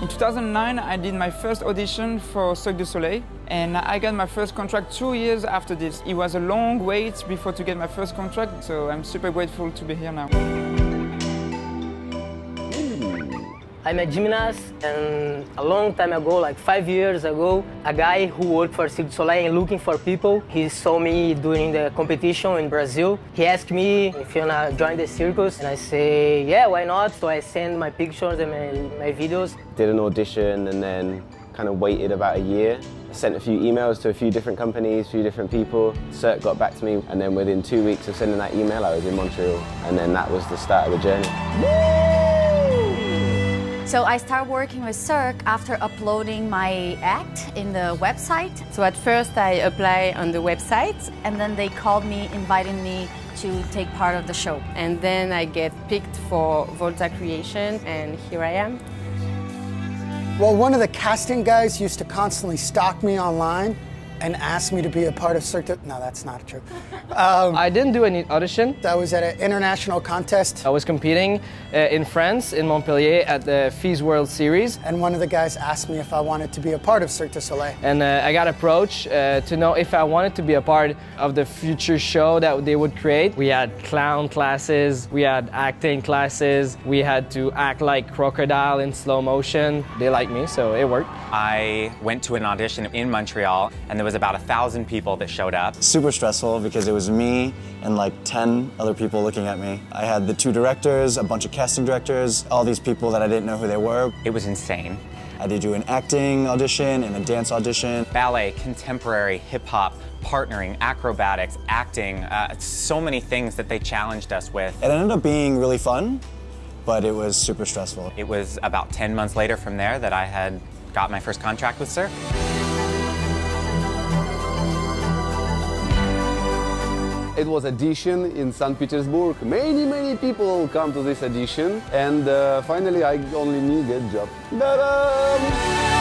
In 2009, I did my first audition for Cirque du Soleil, and I got my first contract 2 years after this. It was a long wait before to get my first contract, so I'm super grateful to be here now. I'm a gymnast, and a long time ago, like 5 years ago, a guy who worked for Cirque du Soleil and looking for people, he saw me doing the competition in Brazil. He asked me if you wanna join the Circus, and I say, yeah, why not? So I send my pictures and my videos. Did an audition and then kind of waited about a year. Sent a few emails to a few different companies, a few different people. Cirque got back to me, and then within 2 weeks of sending that email, I was in Montreal, and then that was the start of the journey. So I started working with Cirque after uploading my act in the website. So at first I applied on the website, And then they called me, inviting me to take part of the show. and then I get picked for VOLTA creation, and here I am. Well, one of the casting guys used to constantly stalk me online and ask me to be a part of Cirque du... No, that's not true. I didn't do any audition. I was at an international contest. I was competing in France, in Montpellier, at the FIS World Series. And one of the guys asked me if I wanted to be a part of Cirque du Soleil. And I got approached to know if I wanted to be a part of the future show that they would create. We had clown classes, we had acting classes, we had to act like crocodile in slow motion. They liked me, so it worked. I went to an audition in Montreal, and there was about 1,000 people that showed up. Super stressful because it was me and like 10 other people looking at me. I had the 2 directors, a bunch of casting directors, all these people that I didn't know who they were. It was insane. I did do an acting audition and a dance audition. Ballet, contemporary, hip-hop, partnering, acrobatics, acting, so many things that they challenged us with. It ended up being really fun, but it was super stressful. It was about 10 months later from there that I had got my first contract with Sirk. It was audition in St. Petersburg. Many people come to this audition, and finally I only need a job. Ta-da!